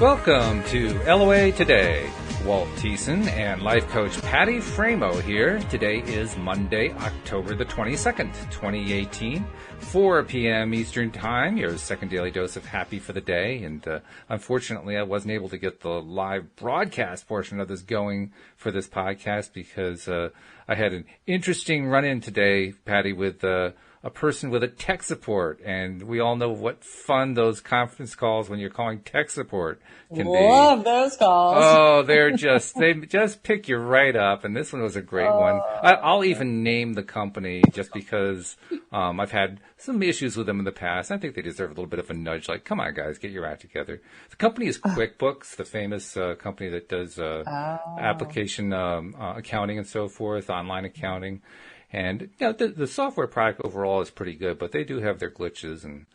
Welcome to LOA Today. Walt Thiessen and life coach Patty Framo here. Today is Monday, October the 22nd, 2018, 4 p.m. Eastern Time, your second daily dose of happy for the day. And unfortunately, I wasn't able to get the live broadcast portion of this going for this podcast because I had an interesting run-in today, Patty, with a person with a tech support, and we all know what fun those conference calls when you're calling tech support can be. Love those calls. Oh, they just pick you right up, and this one was a great one. I'll even name the company just because I've had some issues with them in the past. I think they deserve a little bit of a nudge, like, come on, guys, get your act together. The company is QuickBooks, the famous company that does application accounting and so forth, online accounting. And you know, the software product overall is pretty good, but they do have their glitches. And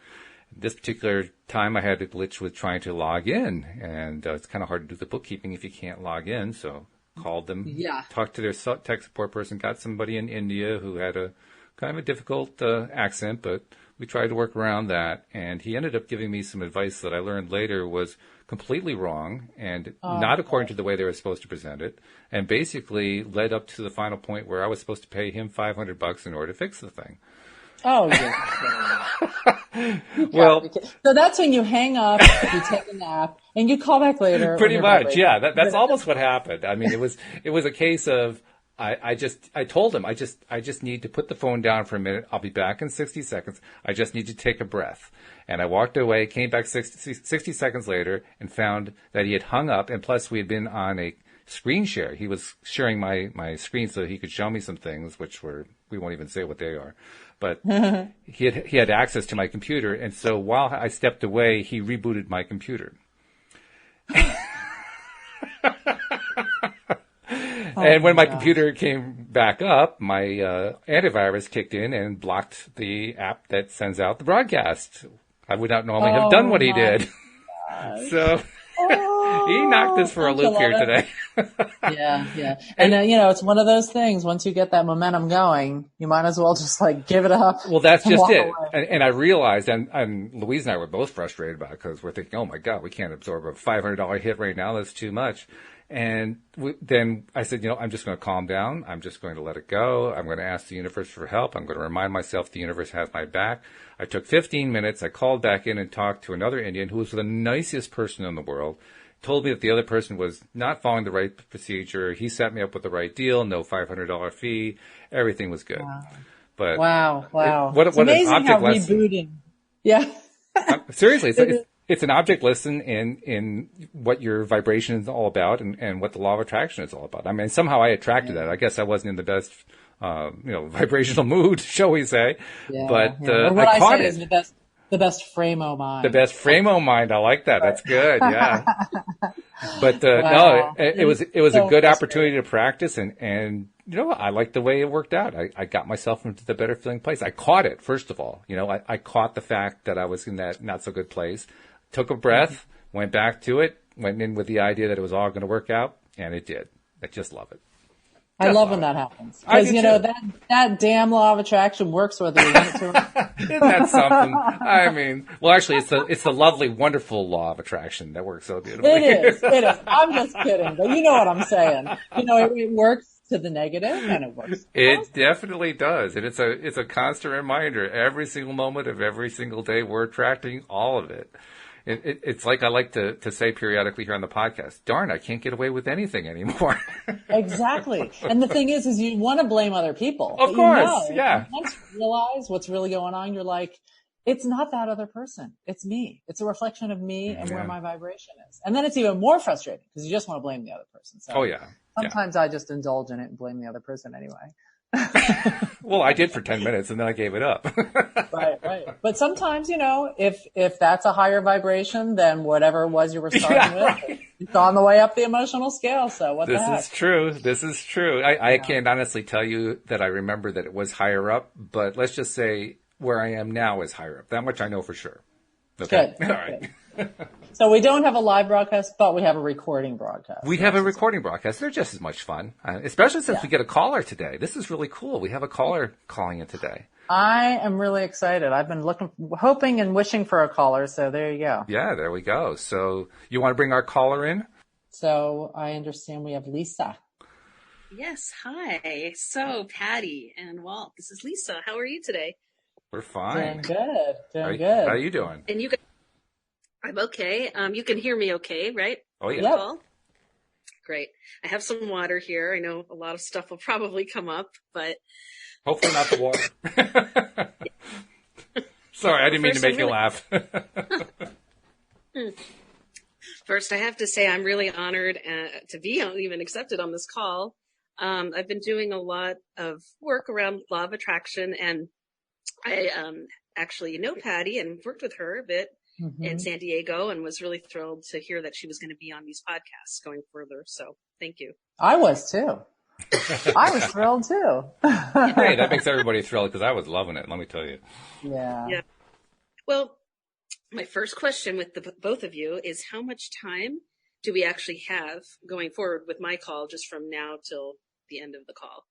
this particular time, I had a glitch with trying to log in, and it's kind of hard to do the bookkeeping if you can't log in. So called them, talked to their tech support person, got somebody in India who had a kind of a difficult accent, but we tried to work around that. And he ended up giving me some advice that I learned later was completely wrong and not according to the way they were supposed to present it, and basically led up to the final point where I was supposed to pay him $500 in order to fix the thing. Oh, yeah. Well, so that's when you hang up, you take a nap, and you call back later. Pretty much, yeah. That's almost what happened. I mean, it was a case of I told him I just need to put the phone down for a minute. I'll be back in 60 seconds. I just need to take a breath. And I walked away, came back 60 seconds later, and found that he had hung up. And plus, we had been on a screen share. He was sharing my screen so he could show me some things, which we won't even say what they are. But he had access to my computer. And so while I stepped away, he rebooted my computer. And when my computer came back up, my antivirus kicked in and blocked the app that sends out the broadcast. I would not normally have done what he did. So he knocked us for a loop here today. Yeah. And it's one of those things. Once you get that momentum going, you might as well just give it up. Well, that's just it. And I realized, and Louise and I were both frustrated about it because we're thinking, oh my God, we can't absorb a $500 hit right now. That's too much. And then I said, I'm just going to calm down. I'm just going to let it go. I'm going to ask the universe for help. I'm going to remind myself the universe has my back. I took 15 minutes. I called back in and talked to another Indian who was the nicest person in the world. Told me that the other person was not following the right procedure. He set me up with the right deal. No $500 fee. Everything was good. Wow. But wow. What amazing an object how lesson. Rebooting. Yeah. Seriously, it's an object lesson in what your vibration is all about and what the law of attraction is all about. I mean, somehow I attracted that. I guess I wasn't in the best, vibrational mood, shall we say? Yeah, but Or what I caught it. Is the best frame-o mind. The best frame-o mind. I like that. That's good. Yeah. But Wow. no, it was a good opportunity to practice, and I like the way it worked out. I got myself into the better feeling place. I caught it, first of all. I caught the fact that I was in that not so good place. Took a breath, went back to it, went in with the idea that it was all going to work out, and it did. I just love it. I love when that happens. Because, that damn law of attraction works whether you want it to or not. Isn't that something? I mean, well, actually, it's the lovely, wonderful law of attraction that works so beautifully. It is. I'm just kidding, but you know what I'm saying. It works to the negative, and it works. It definitely does, and it's a constant reminder. Every single moment of every single day, we're attracting all of it. It's like I like to say periodically here on the podcast, darn, I can't get away with anything anymore. Exactly. And the thing is you want to blame other people. Of course, yeah. Once you realize what's really going on, you're like, it's not that other person. It's me. It's a reflection of me and where my vibration is. And then it's even more frustrating because you just want to blame the other person. So sometimes I just indulge in it and blame the other person anyway. Well, I did for 10 minutes and then I gave it up. Right. But sometimes, if that's a higher vibration than whatever it was you were starting with, it's on the way up the emotional scale. So what the heck? This is true. I can't honestly tell you that I remember that it was higher up, but let's just say where I am now is higher up. That much I know for sure. Okay. Good. All right. So we don't have a live broadcast, but we have a recording broadcast. We have a recording broadcast. They're just as much fun, especially since we get a caller today. This is really cool. We have a caller calling in today. I am really excited. I've been hoping and wishing for a caller, so there you go. Yeah, there we go. So you want to bring our caller in? So I understand we have Lisa. Yes, hi. So Patty and Walt, this is Lisa. How are you today? We're fine. Doing good. How are you doing? And I'm okay. You can hear me okay, right? Oh, yeah. Yep. Great. I have some water here. I know a lot of stuff will probably come up, but... Hopefully not the water. Sorry, I didn't mean to make you laugh. First, I have to say I'm really honored to be even accepted on this call. I've been doing a lot of work around law of attraction, and I actually know Patty and worked with her a bit in San Diego, and was really thrilled to hear that she was going to be on these podcasts going further. So thank you. I was too. I was thrilled too. Hey, that makes everybody thrilled because I was loving it. Let me tell you. Yeah. Well, my first question with both of you is how much time do we actually have going forward with my call just from now till the end of the call?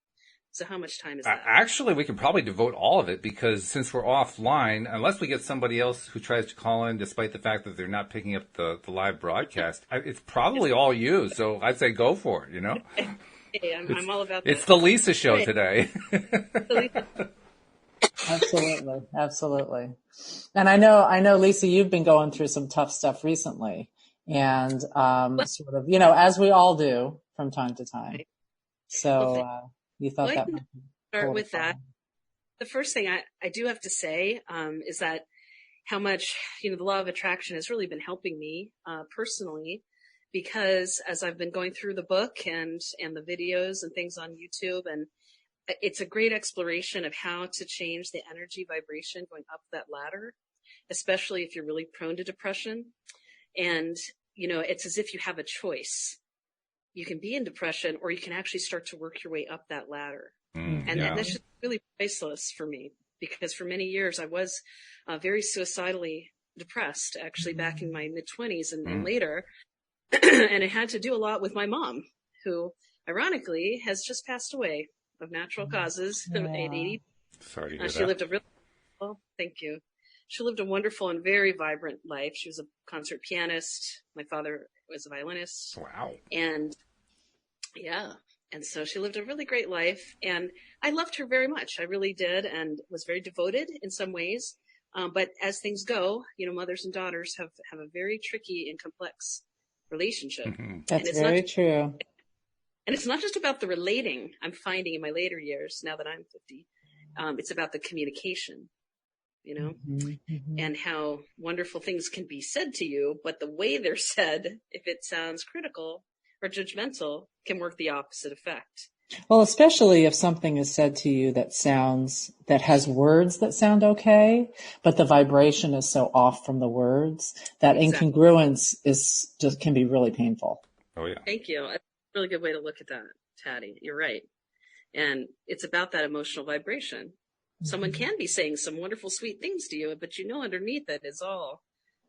So how much time is that? Actually, we can probably devote all of it because since we're offline, unless we get somebody else who tries to call in, despite the fact that they're not picking up the live broadcast, it's probably all you. So I'd say go for it, Hey, I'm all about that. It's the Lisa show today. Absolutely. And I know, Lisa, you've been going through some tough stuff recently, and sort of, as we all do from time to time. So you thought that might start with that. The first thing I do have to say is that how much the law of attraction has really been helping me personally. Because as I've been going through the book and the videos and things on YouTube, and it's a great exploration of how to change the energy vibration going up that ladder, especially if you're really prone to depression. And, it's as if you have a choice. You can be in depression or you can actually start to work your way up that ladder. And that's just really priceless for me because for many years I was very suicidally depressed, actually back in my mid-20s and later. And it had to do a lot with my mom, who ironically has just passed away of natural causes at 80. Sorry to hear she lived thank you. She lived a wonderful and very vibrant life. She was a concert pianist. My father was a violinist. Wow. And so she lived a really great life. And I loved her very much. I really did, and was very devoted in some ways. But as things go, mothers and daughters have a very tricky and complex relationship. That's very true. And it's not just about the relating. I'm finding in my later years, now that I'm 50, it's about the communication, and how wonderful things can be said to you, but the way they're said, if it sounds critical or judgmental, can work the opposite effect. Well, especially if something is said to you that has words that sound okay, but the vibration is so off from the words that incongruence can be really painful. Oh yeah. Thank you. That's a really good way to look at that, Patty. You're right. And it's about that emotional vibration. Someone can be saying some wonderful, sweet things to you, but underneath it is all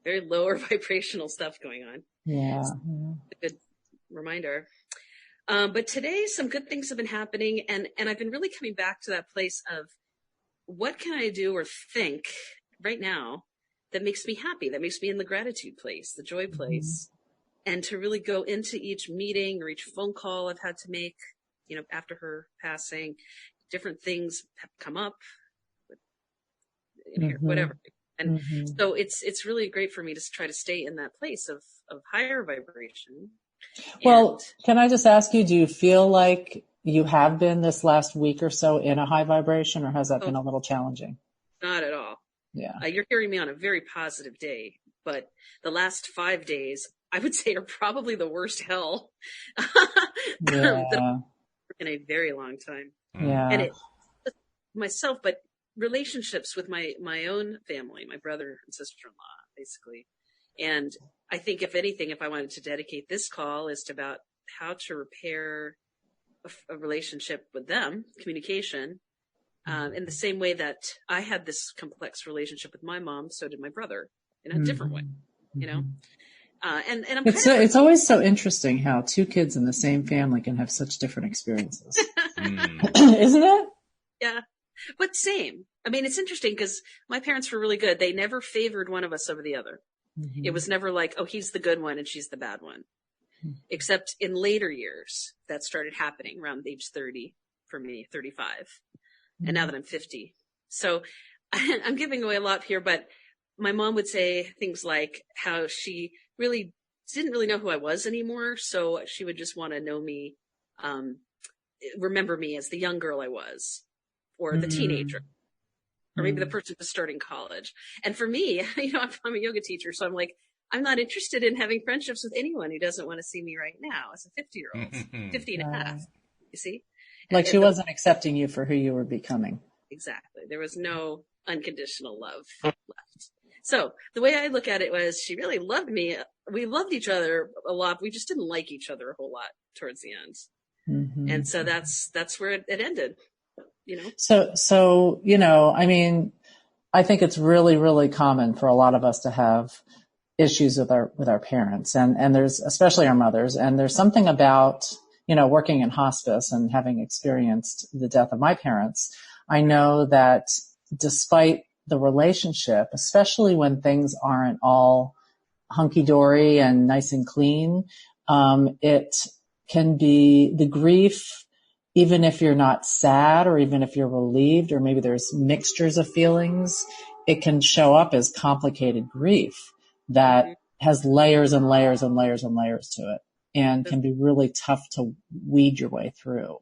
very lower vibrational stuff going on. Yeah. A good reminder. But today, some good things have been happening, and I've been really coming back to that place of what can I do or think right now that makes me happy, that makes me in the gratitude place, the joy place, and to really go into each meeting or each phone call I've had to make, after her passing. Different things have come up, whatever. And so it's really great for me to try to stay in that place of higher vibration. Well, can I just ask you, do you feel like you have been this last week or so in a high vibration, or has that been a little challenging? Not at all. Yeah. You're hearing me on a very positive day, but the last 5 days, I would say, are probably the worst hell in a very long time. Yeah. And it myself, but relationships with my own family, my brother and sister-in-law, basically. And I think, if anything, if I wanted to dedicate this call, is about how to repair a relationship with them, communication, in the same way that I had this complex relationship with my mom, so did my brother, in a different way, And I'm it's always so interesting how two kids in the same family can have such different experiences. Isn't it? Yeah. But same. I mean, it's interesting because my parents were really good. They never favored one of us over the other. Mm-hmm. It was never like, oh, he's the good one and she's the bad one. Mm-hmm. Except in later years, that started happening around age 30 for me, 35. Mm-hmm. And now that I'm 50. So I'm giving away a lot here, but my mom would say things like how she really didn't really know who I was anymore. So she would just want to know me, remember me as the young girl I was, or the teenager, or maybe the person just starting college. And for me, I'm a yoga teacher, so I'm like, I'm not interested in having friendships with anyone who doesn't want to see me right now as a 50-year-old, 50 and a half, you see? Like she wasn't accepting you for who you were becoming. Exactly. There was no unconditional love left. So the way I look at it was she really loved me. We loved each other a lot. We just didn't like each other a whole lot towards the end. Mm-hmm. And so that's where it ended, So, I mean, I think it's really, really common for a lot of us to have issues with our parents and there's, especially our mothers. And there's something about, working in hospice and having experienced the death of my parents. I know that despite the relationship, especially when things aren't all hunky-dory and nice and clean, it can be the grief, even if you're not sad or even if you're relieved or maybe there's mixtures of feelings, it can show up as complicated grief that has layers and layers and layers and layers to it and can be really tough to weed your way through.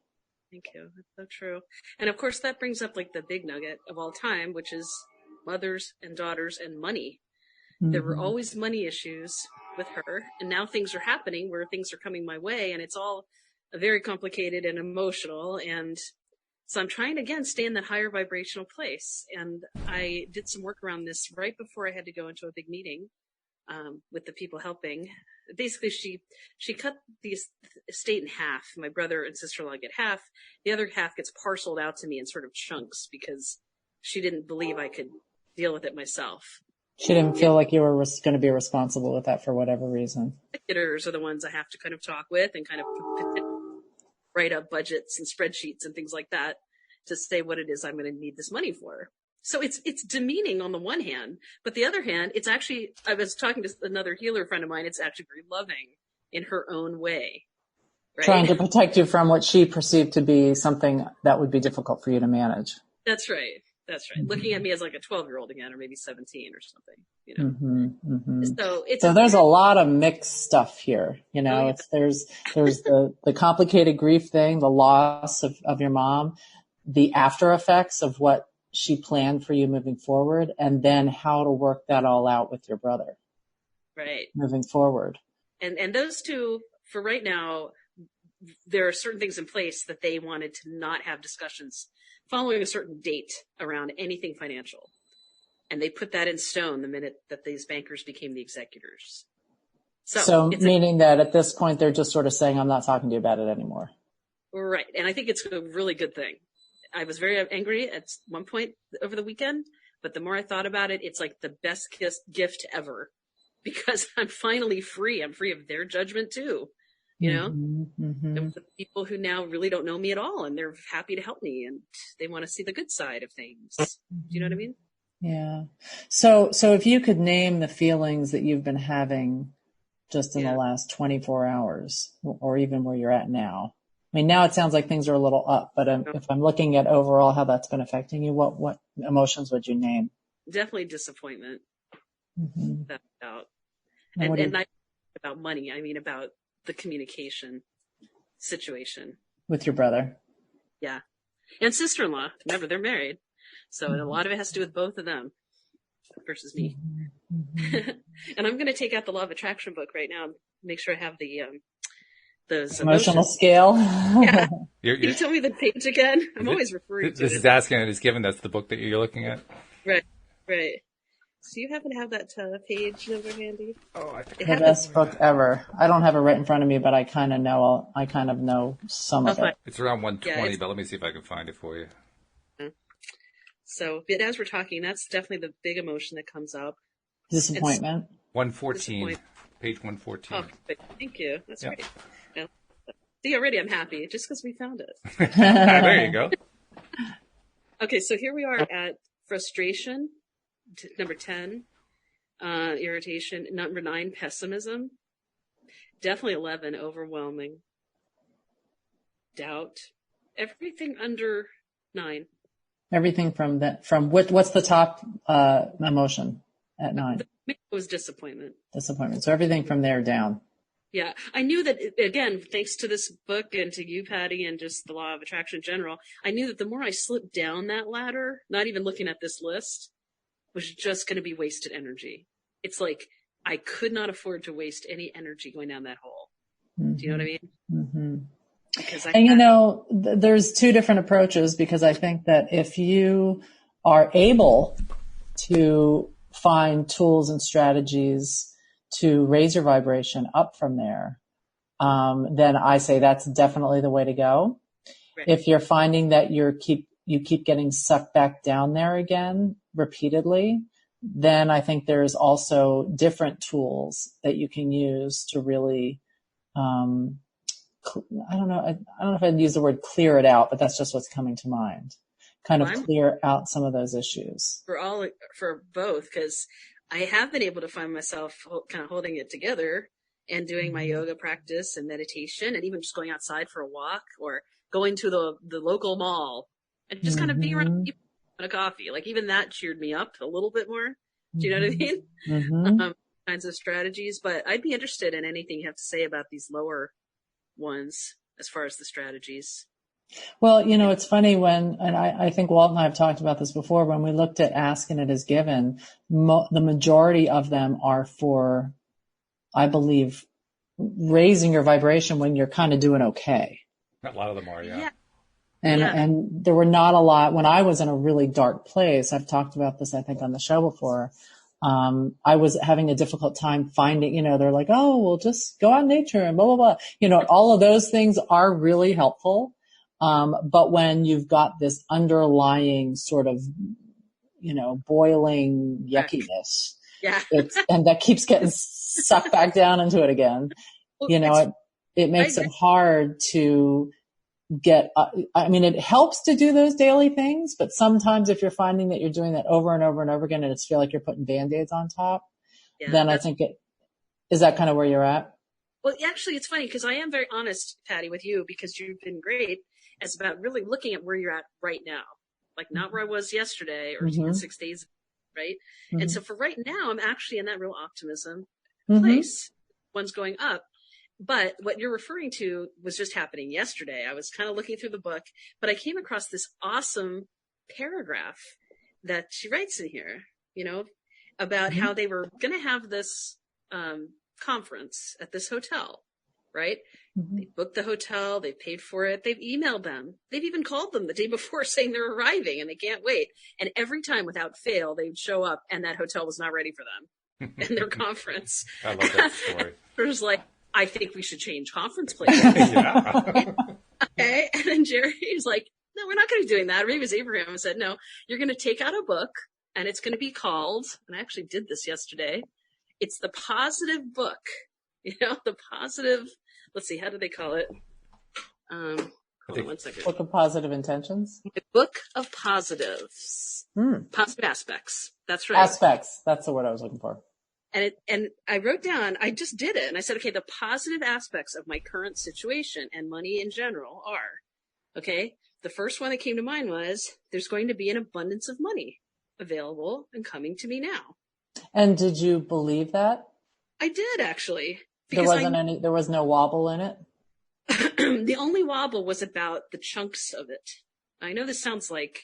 Thank you. That's so true. And of course that brings up like the big nugget of all time, which is mothers and daughters and money. Mm-hmm. There were always money issues with her. And now things are happening where things are coming my way and it's all very complicated and emotional. And so I'm trying to, again, stay in that higher vibrational place. And I did some work around this right before I had to go into a big meeting with the people helping. Basically, she cut the estate in half. My brother and sister-in-law get half. The other half gets parceled out to me in sort of chunks because she didn't believe I could deal with it myself. She didn't feel like you were going to be responsible with that for whatever reason. Executors are the ones I have to kind of talk with and kind of write up budgets and spreadsheets and things like that to say what it is I'm going to need this money for. So it's demeaning on the one hand, but the other hand, it's actually, I was talking to another healer friend of mine, it's actually very loving in her own way. Right? Trying to protect you from what she perceived to be something that would be difficult for you to manage. That's right. That's right. Mm-hmm. Looking at me as like a 12-year-old again, or maybe 17 or something, Mm-hmm, mm-hmm. So there's a lot of mixed stuff here. There's the complicated grief thing, the loss of your mom, the after effects of what she planned for you moving forward, and then how to work that all out with your brother. Right. Moving forward. And those two, for right now, there are certain things in place that they wanted to not have discussions following a certain date around anything financial. And they put that in stone the minute that these bankers became the executors. So meaning that at this point, they're just sort of saying, I'm not talking to you about it anymore. Right. And I think it's a really good thing. I was very angry at one point over the weekend, but the more I thought about it, it's like the best gift ever because I'm finally free. I'm free of their judgment too. Mm-hmm. And the people who now really don't know me at all and they're happy to help me and they want to see the good side of things. Do you know what I mean? Yeah. So if you could name the feelings that you've been having just in the last 24 hours or even where you're at now. I mean, now it sounds like things are a little up, but if I'm looking at overall how that's been affecting you, what emotions would you name? Definitely disappointment. Mm-hmm. That's about, and not about money. I mean, about the communication situation. With your brother. Yeah. And sister-in-law. Remember, they're married. So a lot of it has to do with both of them versus me. Mm-hmm. And I'm going to take out the Law of Attraction book right now and make sure I have the those emotional scale. Yeah. Can you tell me the page again? I'm always referring to this. This is asking it is given. That's the book that you're looking at. Right. So you happen to have that page number handy? Oh, I think the best book ever. I don't have it right in front of me, but I kind of know some of it. It's around 120, but let me see if I can find it for you. So, but as we're talking, that's definitely the big emotion that comes up. Disappointment. 114. page 114. Oh, thank you. That's great. Yeah. See, already I'm happy just because we found it. There you go. Okay, so here we are at frustration, number 10, irritation, number 9, pessimism, definitely 11, overwhelming, doubt, everything under 9. Everything from that, what's the top emotion at 9? It was disappointment. Disappointment. So everything from there down. Yeah. I knew that, again, thanks to this book and to you, Patty, and just the law of attraction in general, I knew that the more I slipped down that ladder, not even looking at this list, was just going to be wasted energy. It's like I could not afford to waste any energy going down that hole. Mm-hmm. Do you know what I mean? Mm-hmm. And there's two different approaches, because I think that if you are able to find tools and strategies to raise your vibration up from there, then I say that's definitely the way to go. Right. If you're finding that you keep getting sucked back down there again repeatedly, then I think there's also different tools that you can use to really, I don't know if I'd use the word clear it out, but that's just what's coming to mind. Kind of clear out some of those issues. For both, because I have been able to find myself kind of holding it together and doing my yoga practice and meditation, and even just going outside for a walk or going to the local mall and just kind of being around people and a coffee. Like even that cheered me up a little bit more. Do you know what I mean? Mm-hmm. Kinds of strategies, but I'd be interested in anything you have to say about these lower ones as far as the strategies. Well, it's funny and I think Walt and I have talked about this before, when we looked at Ask and It Is Given, the majority of them are for, I believe, raising your vibration when you're kind of doing okay. A lot of them are, yeah. And there were not a lot when I was in a really dark place. I've talked about this, I think, on the show before. I was having a difficult time finding, they're like, oh, well, just go out in nature and blah, blah, blah. All of those things are really helpful. But when you've got this underlying sort of, boiling yuckiness, and that keeps getting sucked back down into it again, it makes it hard to get, it helps to do those daily things, but sometimes if you're finding that you're doing that over and over and over again and it's feel like you're putting Band-Aids on top, then I think is that kind of where you're at? Well, actually, it's funny because I am very honest, Patty, with you, because you've been great. It's about really looking at where you're at right now, like not where I was yesterday or 6 days, right? Mm-hmm. And so for right now, I'm actually in that real optimism place. One's going up. But what you're referring to was just happening yesterday. I was kind of looking through the book, but I came across this awesome paragraph that she writes in here, about how they were going to have this conference at this hotel, right? Mm-hmm. They booked the hotel. They paid for it. They've emailed them. They've even called them the day before saying they're arriving and they can't wait. And every time without fail, they would show up and that hotel was not ready for them in their conference. I love that story. It was like, I think we should change conference places. Okay. And then Jerry's like, no, we're not going to be doing that. Or was Abraham and said, no, you're going to take out a book and it's going to be called, and I actually did this yesterday. It's the positive book, the positive, let's see, how do they call it? Hold on 1 second. Book of Positive Intentions? The Book of Positives. Positive Aspects. That's right. Aspects. That's the word I was looking for. And I wrote down, I just did it. And I said, okay, the positive aspects of my current situation and money in general are, okay, the first one that came to mind was there's going to be an abundance of money available and coming to me now. And did you believe that? I did, actually. There was no wobble in it? The only wobble was about the chunks of it. I know this sounds like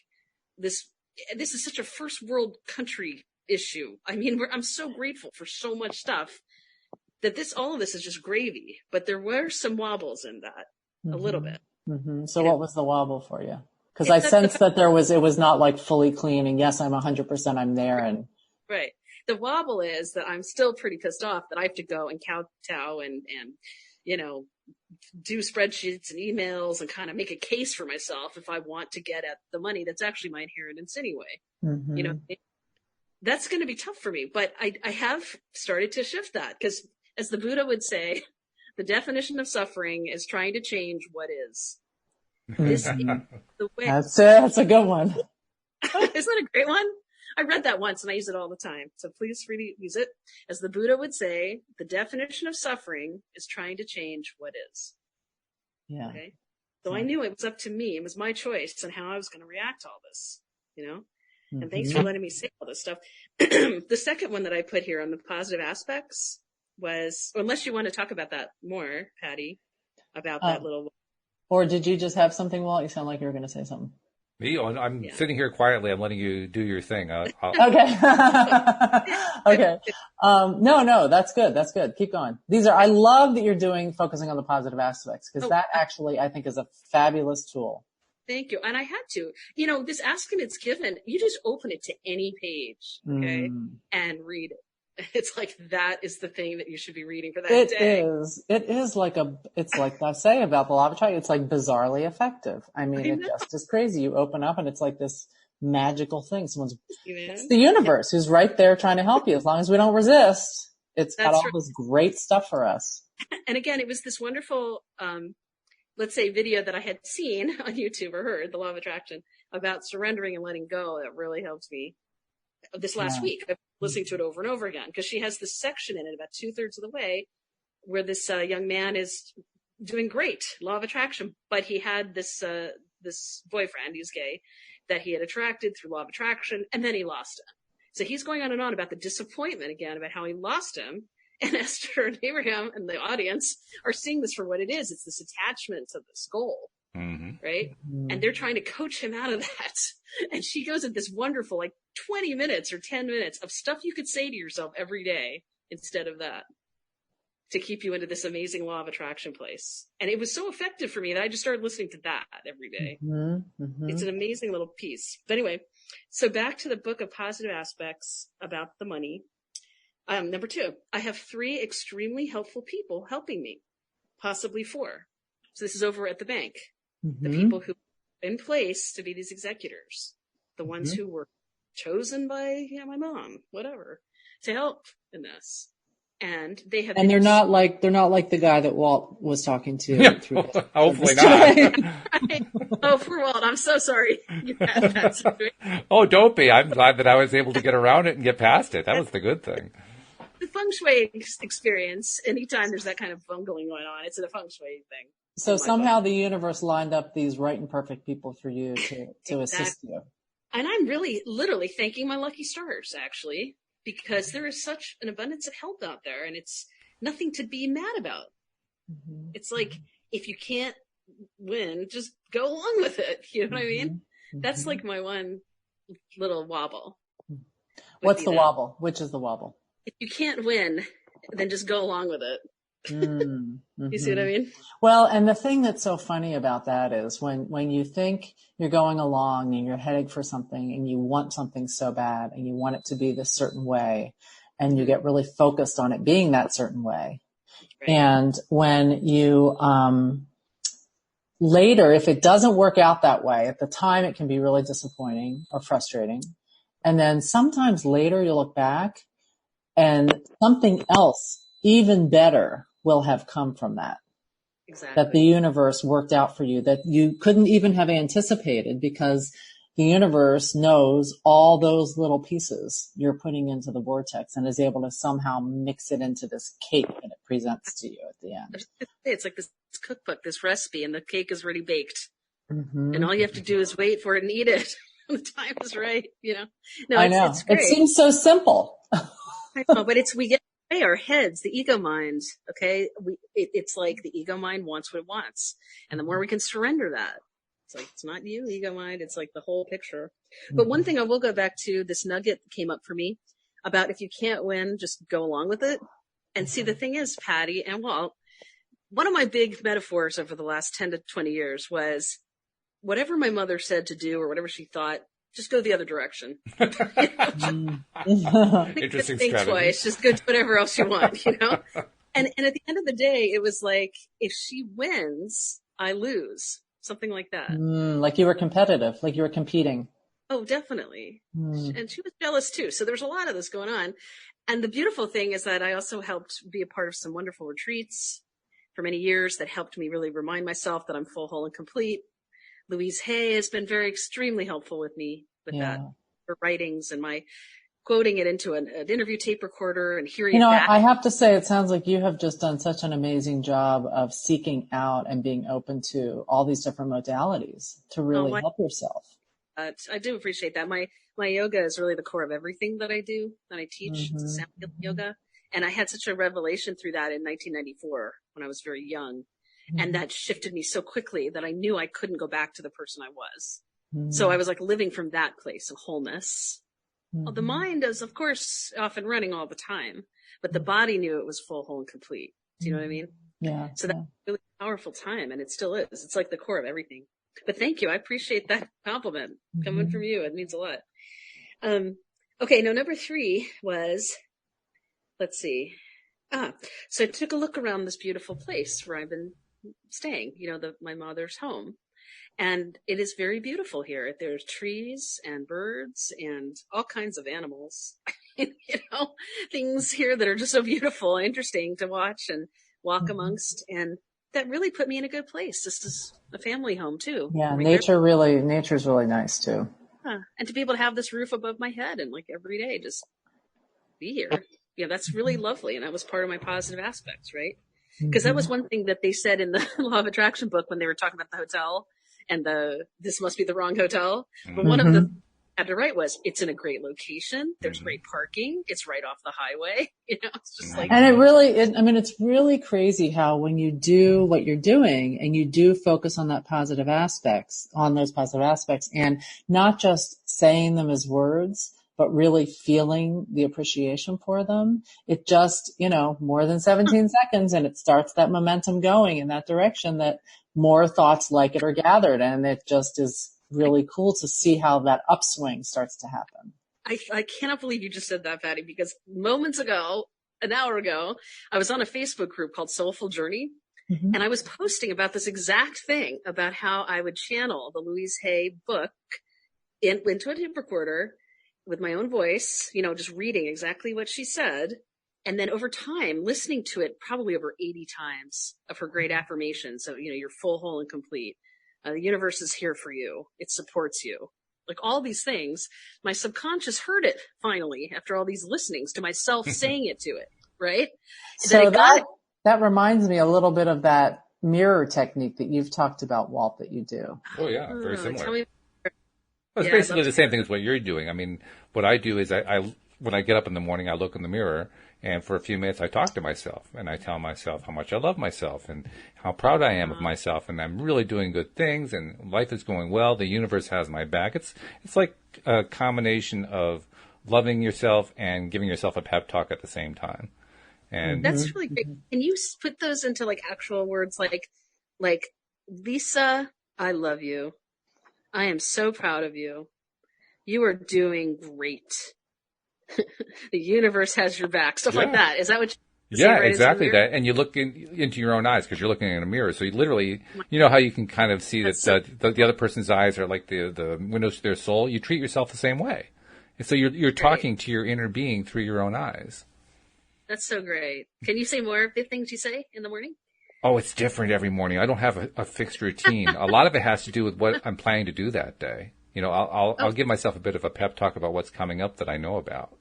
this is such a first world country issue. I mean, I'm so grateful for so much stuff that all of this is just gravy, but there were some wobbles in that, a little bit. Mm-hmm. So what was the wobble for you? Because I sensed that it was not like fully clean and yes, I'm 100%, I'm there. And right. The wobble is that I'm still pretty pissed off that I have to go and kowtow and do spreadsheets and emails and kind of make a case for myself if I want to get at the money that's actually my inheritance anyway. Mm-hmm. That's going to be tough for me, but I have started to shift that because as the Buddha would say, the definition of suffering is trying to change what is. This is the way. That's a good one. Isn't that a great one? I read that once and I use it all the time. So please free to use it. As the Buddha would say, the definition of suffering is trying to change what is. Yeah. Okay. So I knew it was up to me. It was my choice on how I was going to react to all this, you know? Mm-hmm. And thanks for letting me say all this stuff. The second one that I put here on the positive aspects was, unless you want to talk about that more, Patty, about that little. Or did you just have something, Walt? You sound like you were going to say something. Me? I'm sitting here quietly. I'm letting you do your thing. Okay. Okay. No, that's good. That's good. Keep going. I love that you're focusing on the positive aspects, because that actually, I think, is a fabulous tool. Thank you. And I had to, this Ask and It's Given, you just open it to any page, okay, and read it. It's like, that is the thing that you should be reading for that day. It is like it's like I say about the law of attraction, it's like bizarrely effective. I mean, it just is crazy. You open up and it's like this magical thing. It's the universe who's right there trying to help you. As long as we don't resist, it's got all this great stuff for us. And again, it was this wonderful, let's say, video that I had seen on YouTube or heard, the law of attraction, about surrendering and letting go. That really helped me this last week. I've been listening to it over and over again, because she has this section in it about 2/3 of the way where this young man is doing great, law of attraction, but he had this boyfriend, he's gay, that he had attracted through law of attraction, and then he lost him. So he's going on and on about the disappointment again, about how he lost him. And Esther and Abraham and the audience are seeing this for what it is. It's this attachment to this goal. Mm-hmm. Right? Mm-hmm. And they're trying to coach him out of that. And she goes at this wonderful, 20 minutes or 10 minutes of stuff you could say to yourself every day instead of that, to keep you into this amazing law of attraction place. And it was so effective for me that I just started listening to that every day. Mm-hmm. Mm-hmm. It's an amazing little piece. But anyway, so back to the book of positive aspects about the money. Number 2, I have 3 extremely helpful people helping me, possibly 4. So this is over at the bank. The people who are in place to be these executors, the ones who were chosen by my mom, whatever, to help in this. And they have, and they're not like the guy that Walt was talking to. Yeah, hopefully not. Right. Oh, poor Walt! I'm so sorry. Oh, don't be. I'm glad that I was able to get around it and get past it. That was the good thing. The feng shui experience. Anytime there's that kind of bungling going on, it's a feng shui thing. So somehow the universe lined up these right and perfect people for you to assist you. And I'm really, literally thanking my lucky stars, actually, because there is such an abundance of help out there, and it's nothing to be mad about. Mm-hmm. It's like, if you can't win, just go along with it. You know what I mean? Mm-hmm. That's like my one little wobble. What's the wobble? Which is the wobble? If you can't win, then just go along with it. Mm-hmm. You see what I mean? Well, and the thing that's so funny about that is when you think you're going along and you're heading for something and you want something so bad and you want it to be this certain way, and you get really focused on it being that certain way. Right. And when you, later, if it doesn't work out that way, at the time it can be really disappointing or frustrating. And then sometimes later you'll look back and something else even better will have come from that. Exactly. That the universe worked out for you, that you couldn't even have anticipated, because the universe knows all those little pieces you're putting into the vortex and is able to somehow mix it into this cake that it presents to you at the end. It's like this cookbook, this recipe, and the cake is already baked. Mm-hmm. And all you have to do is wait for it and eat it when the time is right, No, I know. It's great. It seems so simple. I know, but we get our heads, the ego mind, okay? It's like the ego mind wants what it wants. And the more we can surrender that, it's like, it's not you, ego mind, it's like the whole picture. Mm-hmm. But one thing I will go back to, this nugget came up for me about, if you can't win, just go along with it. And see, the thing is, Patty and Walt, one of my big metaphors over the last 10 to 20 years was, whatever my mother said to do or whatever she thought, just go the other direction. Interesting think strategy. Twice. Just go do whatever else you want, And at the end of the day, it was like, if she wins, I lose. Something like that. Like you were competitive, like you were competing. Oh, definitely. And she was jealous too. So there's a lot of this going on. And the beautiful thing is that I also helped be a part of some wonderful retreats for many years that helped me really remind myself that I'm full, whole, and complete. Louise Hay has been extremely helpful with me with that, her writings and my quoting it into an interview tape recorder and hearing it back. I have to say, it sounds like you have just done such an amazing job of seeking out and being open to all these different modalities to really help yourself. I do appreciate that. My yoga is really the core of everything that I do, that I teach. It's a sound healing yoga. And I had such a revelation through that in 1994 when I was very young. And that shifted me so quickly that I knew I couldn't go back to the person I was. So I was like living from that place of wholeness. Well, the mind is, of course, off and running all the time, but the body knew it was full, whole, and complete. Do you know what I mean? Yeah. So that's a really powerful time, and it still is. It's like the core of everything. But thank you. I appreciate that compliment coming from you. It means a lot. Okay, now number 3 was, let's see. So I took a look around this beautiful place where I've been staying, my mother's home. And it is very beautiful here. There's trees and birds and all kinds of animals, things here that are just so beautiful and interesting to watch and walk amongst. And that really put me in a good place. This is a family home too. Yeah. Nature's really nice too. And to be able to have this roof above my head and like every day, just be here. Yeah. That's really lovely. And that was part of my positive aspects, right? Because that was one thing that they said in the Law of Attraction book when they were talking about the hotel and this must be the wrong hotel. But one of the I had to write was, it's in a great location. There's great parking. It's right off the highway. It's just like. And it's really crazy how when you do what you're doing and you do focus on those positive aspects and not just saying them as words, but really feeling the appreciation for them, it just, more than 17 seconds and it starts that momentum going in that direction that more thoughts like it are gathered. And it just is really cool to see how that upswing starts to happen. I cannot believe you just said that, Patty, because an hour ago, I was on a Facebook group called Soulful Journey. And I was posting about this exact thing, about how I would channel the Louise Hay book into a tape recorder with my own voice, just reading exactly what she said. And then over time, listening to it probably over 80 times of her great affirmations. So, you're full, whole, and complete. The universe is here for you. It supports you. Like all these things, my subconscious heard it finally after all these listenings to myself saying it to it, right? So that reminds me a little bit of that mirror technique that you've talked about, Walt, that you do. Oh, yeah, very similar. It's basically the same thing as what you're doing. I mean, what I do is when I get up in the morning, I look in the mirror, and for a few minutes I talk to myself, and I tell myself how much I love myself and how proud I am of myself, and I'm really doing good things, and life is going well. The universe has my back. It's like a combination of loving yourself and giving yourself a pep talk at the same time. And that's really great. Can you put those into like actual words like Lisa, I love you. I am so proud of you. You are doing great. The universe has your back. Stuff like that. Is that what you say right exactly that. And you look into your own eyes because you're looking in a mirror. So you literally, how you can kind of see that the other person's eyes are like the windows to their soul. You treat yourself the same way. And so you're talking to your inner being through your own eyes. That's so great. Can you say more of the things you say in the morning? Oh, it's different every morning. I don't have a fixed routine. A lot of it has to do with what I'm planning to do that day. I'll give myself a bit of a pep talk about what's coming up that I know about.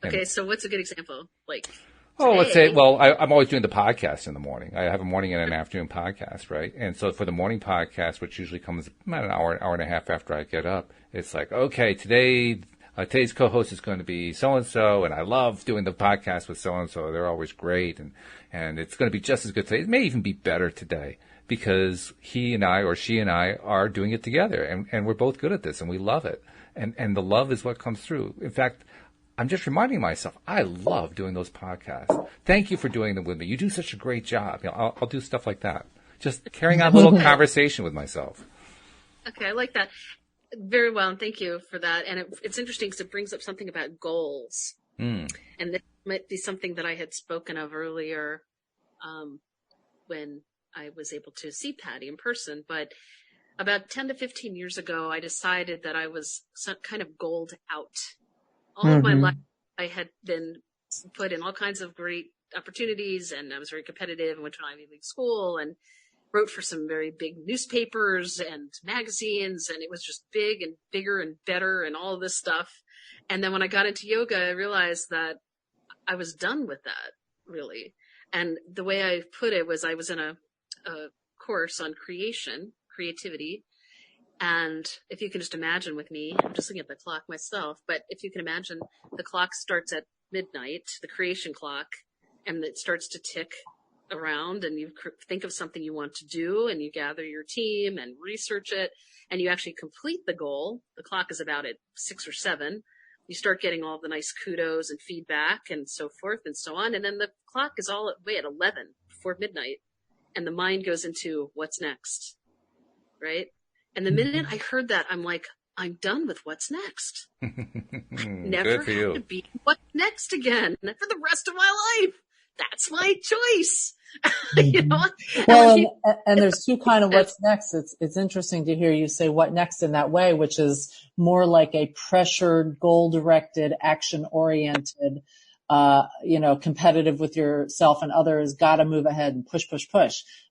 Okay, so what's a good example? Let's say, I'm always doing the podcast in the morning. I have a morning and an afternoon podcast, right? And so for the morning podcast, which usually comes about an hour and a half after I get up, it's like, okay, today's co-host is going to be so-and-so, and I love doing the podcast with so-and-so. They're always great, and it's going to be just as good today. It may even be better today because he and I or she and I are doing it together, and we're both good at this, and we love it. And the love is what comes through. In fact, I'm just reminding myself, I love doing those podcasts. Thank you for doing them with me. You do such a great job. I'll do stuff like that. Just carrying on a little conversation with myself. Okay, I like that. Very well, and thank you for that. And it's interesting because it brings up something about goals. And that might be something that I had spoken of earlier when I was able to see Patty in person. But about 10 to 15 years ago, I decided that I was some kind of goaled out. All of my life, I had been put in all kinds of great opportunities, and I was very competitive and went to an Ivy League school and wrote for some very big newspapers and magazines, and it was just big and bigger and better and all of this stuff. And then when I got into yoga, I realized that I was done with that, really. And the way I put it was I was in a course on creativity. And if you can just imagine with me, I'm just looking at the clock myself, but if you can imagine, the clock starts at midnight, the creation clock, and it starts to tick around, and you think of something you want to do, and you gather your team and research it, and you actually complete the goal. The clock is about at 6 or 7. You start getting all the nice kudos and feedback and so forth and so on. And then the clock is all at 11 before midnight, and the mind goes into what's next, right? And the minute I heard that, I'm like, I'm done with what's next. Never have to be what's next again for the rest of my life. That's my choice. You know? Well, and there's two kind of what's next. It's interesting to hear you say what next in that way, which is more like a pressured, goal-directed, action-oriented, competitive with yourself and others, got to move ahead and push,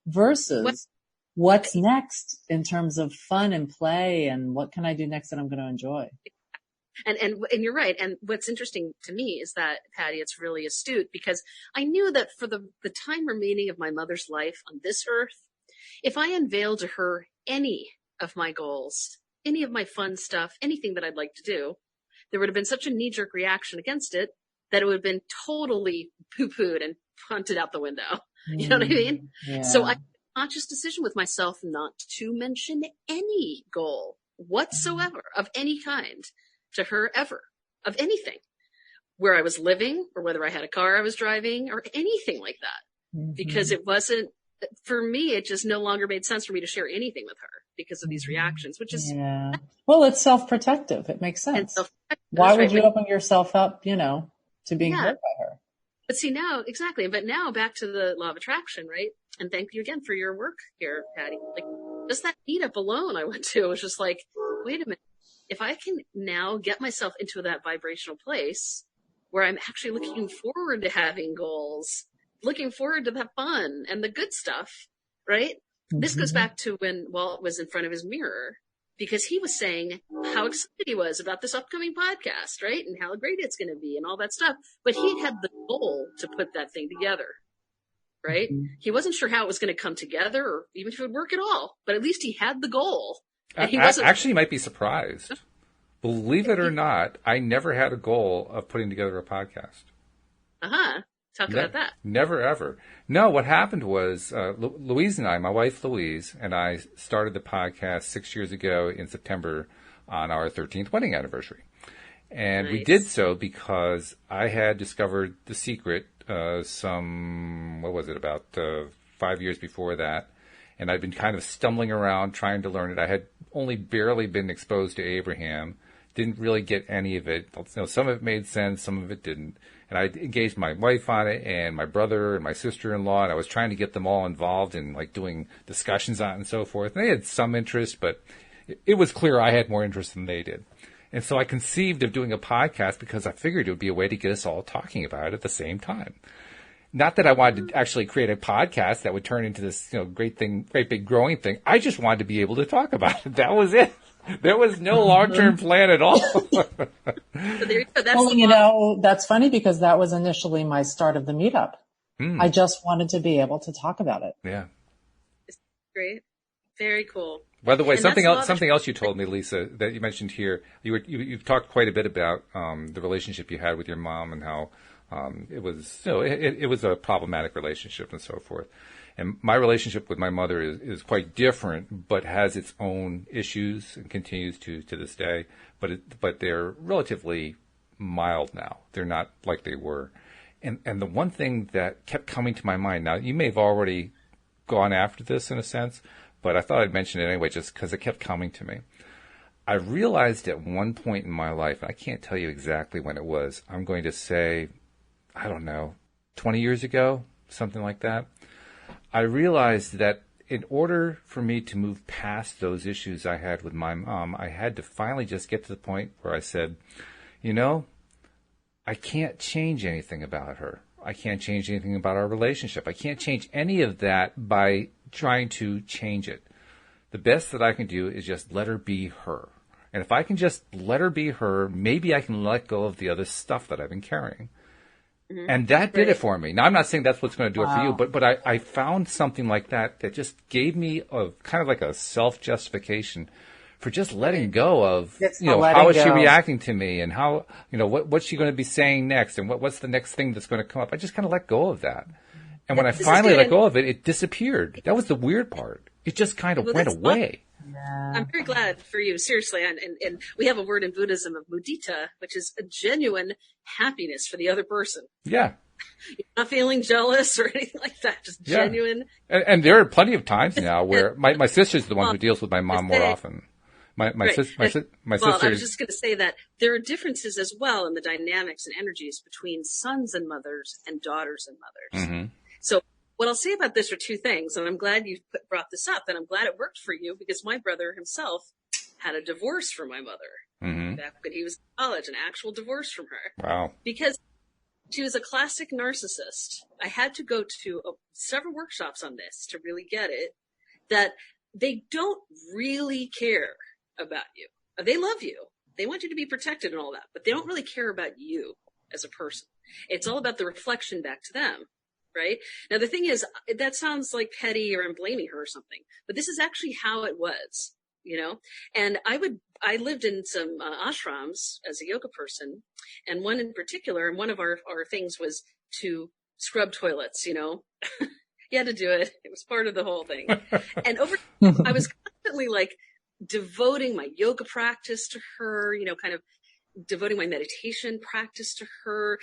versus what's next in terms of fun and play and what can I do next that I'm going to enjoy. And you're right. And what's interesting to me is that, Patty, it's really astute, because I knew that for the time remaining of my mother's life on this earth, if I unveiled to her any of my goals, any of my fun stuff, anything that I'd like to do, there would have been such a knee-jerk reaction against it that it would have been totally poo-pooed and punted out the window. You know what I mean? Yeah. So I made a conscious decision with myself not to mention any goal whatsoever of any kind to her ever, of anything, where I was living or whether I had a car I was driving or anything like that, because it wasn't, for me, it just no longer made sense for me to share anything with her because of these reactions, which is, well, it's self-protective. It makes sense. Why would you open yourself up, to being hurt by her? But see now, exactly. But now back to the law of attraction, right? And thank you again for your work here, Patty. Like, just that meetup alone I went to, it was just like, wait a minute. If I can now get myself into that vibrational place where I'm actually looking forward to having goals, looking forward to the fun and the good stuff, right? This goes back to when Walt was in front of his mirror, because he was saying how excited he was about this upcoming podcast, right? And how great it's going to be and all that stuff. But he had the goal to put that thing together, right? He wasn't sure how it was going to come together or even if it would work at all, but at least he had the goal. Actually, you might be surprised. Believe it or not, I never had a goal of putting together a podcast. Talk about that. Never, ever. No, what happened was Louise and I, my wife Louise, and I started the podcast 6 years ago in September on our 13th wedding anniversary. And we did so because I had discovered The Secret about 5 years before that. And I'd been kind of stumbling around trying to learn it. I had only barely been exposed to Abraham, didn't really get any of it. Some of it made sense, some of it didn't. And I engaged my wife on it and my brother and my sister-in-law, and I was trying to get them all involved in like doing discussions on it and so forth. And they had some interest, but it was clear I had more interest than they did. And so I conceived of doing a podcast because I figured it would be a way to get us all talking about it at the same time. Not that I wanted to actually create a podcast that would turn into this, great big growing thing. I just wanted to be able to talk about it. That was it. There was no long-term plan at all. That's funny because that was initially my start of the meetup. I just wanted to be able to talk about it. Yeah. It's great. Very cool. By the way, something else you told me, Lisa, that you mentioned here, you've talked quite a bit about the relationship you had with your mom and how it was, it was a problematic relationship and so forth. And my relationship with my mother is quite different, but has its own issues and continues to this day. But they're relatively mild now. They're not like they were. And the one thing that kept coming to my mind, now you may have already gone after this in a sense, but I thought I'd mention it anyway just because it kept coming to me. I realized at one point in my life, I can't tell you exactly when it was, I'm going to say, I don't know, 20 years ago, something like that. I realized that in order for me to move past those issues I had with my mom, I had to finally just get to the point where I said, I can't change anything about her. I can't change anything about our relationship. I can't change any of that by trying to change it. The best that I can do is just let her be her. And if I can just let her be her, maybe I can let go of the other stuff that I've been carrying. Mm-hmm. And that did it for me. Now, I'm not saying that's what's going to do it for you, but I found something like that just gave me a kind of like a self-justification for just letting go of, how is she reacting to me, and how, what's she going to be saying next, and what's the next thing that's going to come up. I just kind of let go of that. And when I finally let go of it, it disappeared. That was the weird part. It just kind of went away. Yeah. I'm very glad for you, seriously. And we have a word in Buddhism of mudita, which is a genuine happiness for the other person. Yeah. You're not feeling jealous or anything like that, just genuine. And there are plenty of times now where my sister's the one who deals with my mom more often. My sister. Well, I was just going to say that there are differences as well in the dynamics and energies between sons and mothers and daughters and mothers. Mm-hmm. So what I'll say about this are two things, and I'm glad you brought this up, and I'm glad it worked for you, because my brother himself had a divorce from my mother back when he was in college, an actual divorce from her. Wow. Because she was a classic narcissist. I had to go to several workshops on this to really get it, that they don't really care about you. They love you. They want you to be protected and all that, but they don't really care about you as a person. It's all about the reflection back to them. Right? Now, the thing is, that sounds like petty or I'm blaming her or something, but this is actually how it was, and I lived in some ashrams as a yoga person, and one in particular, and one of our things was to scrub toilets, You had to do it. It was part of the whole thing. And I was constantly like devoting my yoga practice to her, kind of devoting my meditation practice to her,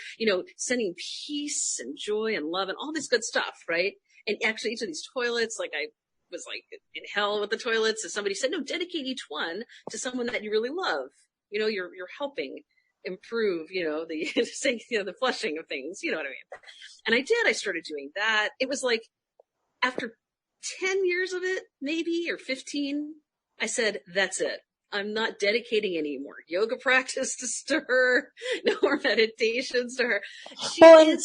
sending peace and joy and love and all this good stuff, right? And actually each of these toilets, like I was like in hell with the toilets. So somebody said, no, dedicate each one to someone that you really love. You're helping improve, the flushing of things, you know what I mean? And I did. I started doing that. It was like after 10 years of it, maybe, or 15, I said, that's it. I'm not dedicating any more yoga practices to her, no more meditations to her.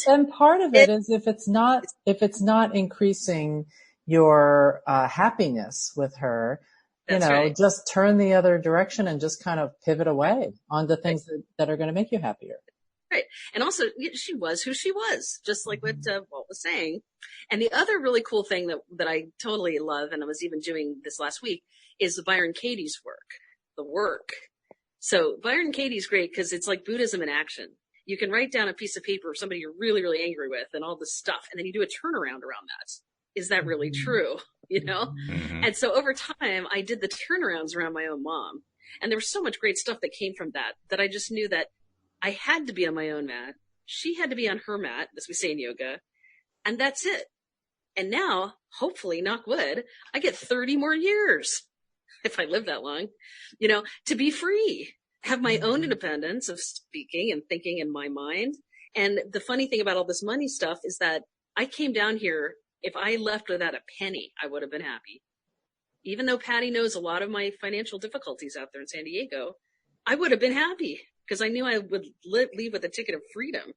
And part of it is if it's not increasing your happiness with her, right. Just turn the other direction and just kind of pivot away on the things that are going to make you happier. Right. And also, she was who she was, just like what Walt was saying. And the other really cool thing that I totally love, and I was even doing this last week, is Byron Katie's work. The work. So Byron Katie's great because it's like Buddhism in action. You can write down a piece of paper of somebody you're really, really angry with and all this stuff, and then you do a turnaround around that. Is that really true? Mm-hmm. And so over time, I did the turnarounds around my own mom. And there was so much great stuff that came from that I just knew that I had to be on my own mat. She had to be on her mat, as we say in yoga. And that's it. And now, hopefully, knock wood, I get 30 more years. If I live that long, to be free, have my own independence of speaking and thinking in my mind. And the funny thing about all this money stuff is that I came down here. If I left without a penny, I would have been happy. Even though Patty knows a lot of my financial difficulties out there in San Diego, I would have been happy because I knew I would leave with a ticket of freedom,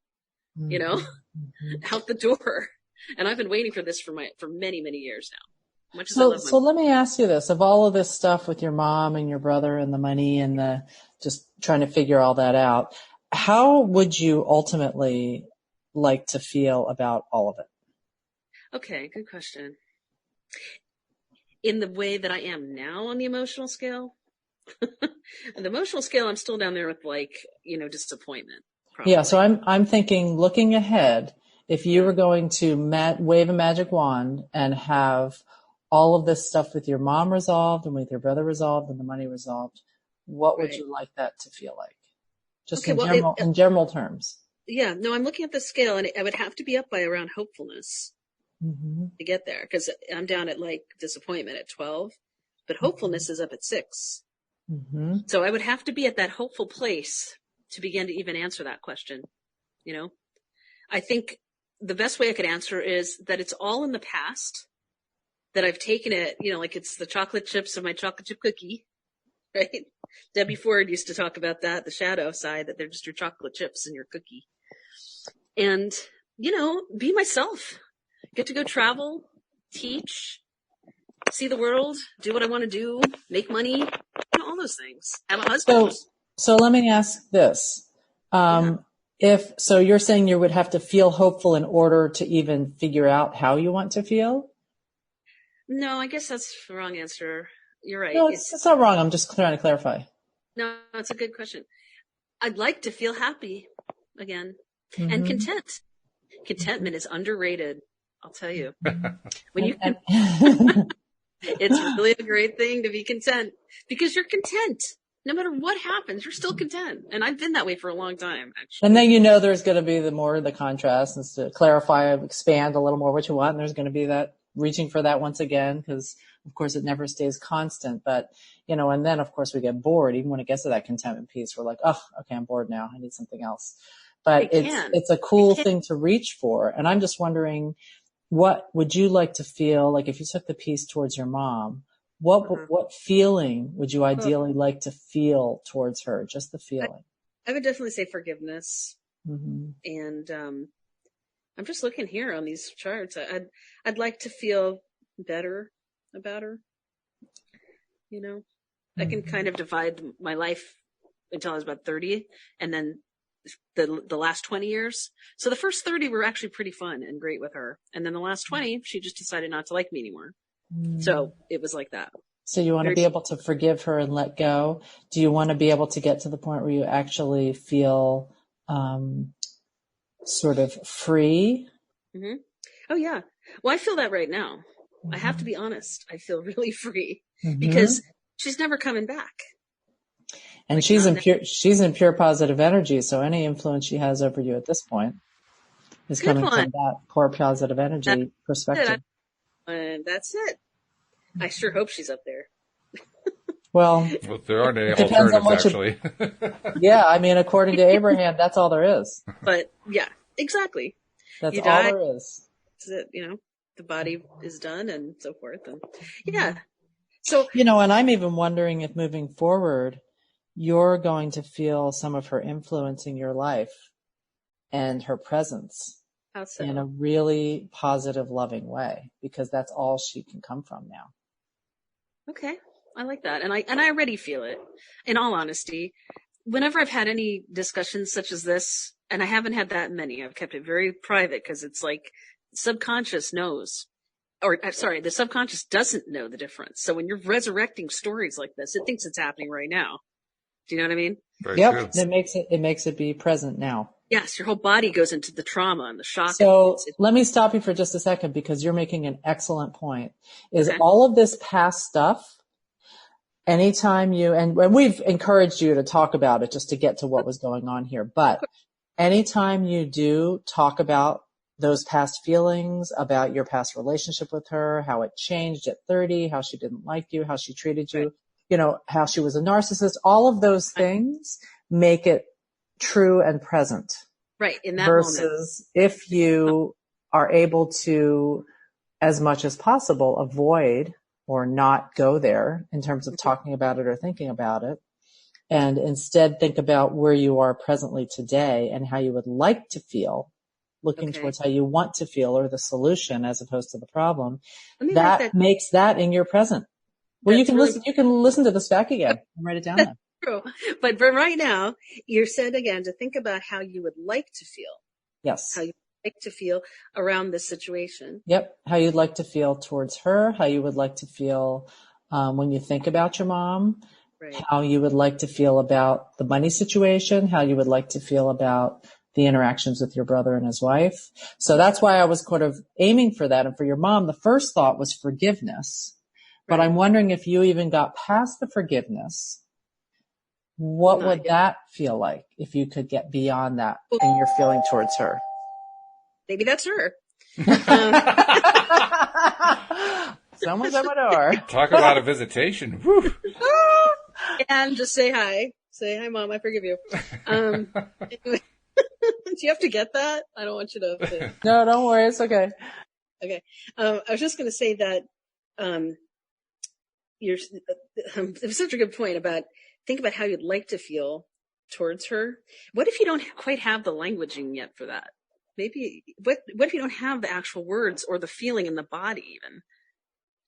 out the door. And I've been waiting for this for many, many years now. So let me ask you this, of all of this stuff with your mom and your brother and the money and the just trying to figure all that out, how would you ultimately like to feel about all of it? Okay, good question. In the way that I am now on the emotional scale, on the emotional scale, I'm still down there with disappointment. Probably. Yeah. So I'm thinking looking ahead, if you were going to wave a magic wand and have all of this stuff with your mom resolved and with your brother resolved and the money resolved, what would you like that to feel like? Just in general terms. Yeah, no, I'm looking at the scale and I would have to be up by around hopefulness to get there because I'm down at like disappointment at 12, but hopefulness is up at 6. Mm-hmm. So I would have to be at that hopeful place to begin to even answer that question. I think the best way I could answer is that it's all in the past. That I've taken it, like it's the chocolate chips of my chocolate chip cookie, right? Debbie Ford used to talk about that, the shadow side, that they're just your chocolate chips in your cookie. and, be myself, get to go travel, teach, see the world, do what I want to do, make money, all those things. Have a husband. So let me ask this. So you're saying you would have to feel hopeful in order to even figure out how you want to feel? No, I guess that's the wrong answer. You're right. No, it's not wrong. I'm just trying to clarify. No, it's a good question. I'd like to feel happy again and content. Contentment is underrated. I'll tell you. When you it's really a great thing to be content because you're content. No matter what happens, you're still content. And I've been that way for a long time, actually. And then there's going to be the contrast, and to clarify, expand a little more what you want. And there's going to be that reaching for that once again, because of course it never stays constant. But, and then of course we get bored. Even when it gets to that contentment piece, we're like, oh, okay, I'm bored now. I need something else. But it's a cool thing to reach for. And I'm just wondering, what would you like to feel like if you took the piece towards your mom? What feeling would you ideally like to feel towards her? Just the feeling. I would definitely say forgiveness. And I'm just looking here on these charts. I'd like to feel better about her. I can kind of divide my life until I was about 30, and then the last 20 years. So the first 30 were actually pretty fun and great with her. And then the last 20, she just decided not to like me anymore. So it was like that. So you want to be able to forgive her and let go. Do you want to be able to get to the point where you actually feel sort of free? Oh, yeah. Well, I feel that right now. I have to be honest. I feel really free because she's never coming back. And she's in pure positive energy. So any influence she has over you at this point is coming from that core positive energy perspective. And that's it. I sure hope she's up there. Well, there aren't any alternatives, actually. Yeah, I mean, according to Abraham, that's all there is. But yeah, exactly. That's all there is. That's it, the body is done and so forth. And yeah. So, and I'm even wondering if moving forward, you're going to feel some of her influence in your life and her presence. How so? In a really positive, loving way, because that's all she can come from now. Okay. I like that. And I already feel it. In all honesty, whenever I've had any discussions such as this, and I haven't had that many, I've kept it very private because it's like subconscious knows, the subconscious doesn't know the difference. So when you're resurrecting stories like this, it thinks it's happening right now. Do you know what I mean? Very true. It makes it be present now. Yes, your whole body goes into the trauma and the shock. So let me stop you for just a second, because you're making an excellent point. Is all of this past stuff, anytime and we've encouraged you to talk about it just to get to what was going on here, but anytime you do talk about those past feelings, about your past relationship with her, how it changed at 30, how she didn't like you, how she treated you, how she was a narcissist, all of those things make it true and present. Right. In that versus moment. If you are able to, as much as possible, avoid or not go there in terms of talking about it or thinking about it, and instead think about where you are presently today and how you would like to feel, looking towards how you want to feel, or the solution as opposed to the problem, that makes that in your present. Well, you can listen to this back again and write it down there. True. But for right now, you're said again to think about how you would like to feel. Yes. How you would like to feel around this situation. Yep. How you'd like to feel towards her, how you would like to feel when you think about your mom, how you would like to feel about the money situation, how you would like to feel about the interactions with your brother and his wife. So that's why I was kind of aiming for that. And for your mom, the first thought was forgiveness. But I'm wondering if you even got past the forgiveness, what would that feel like if you could get beyond that in your feeling towards her? Maybe that's her. Someone's at my door. Talk about a visitation. Woo. And just say hi. Say, hi, Mom, I forgive you. Do you have to get that? I don't want you to. No, don't worry. It's okay. Okay. I was just going to say that it was such a good point about think about how you'd like to feel towards her. What if you don't quite have the languaging yet for that? maybe, what if you don't have the actual words or the feeling in the body even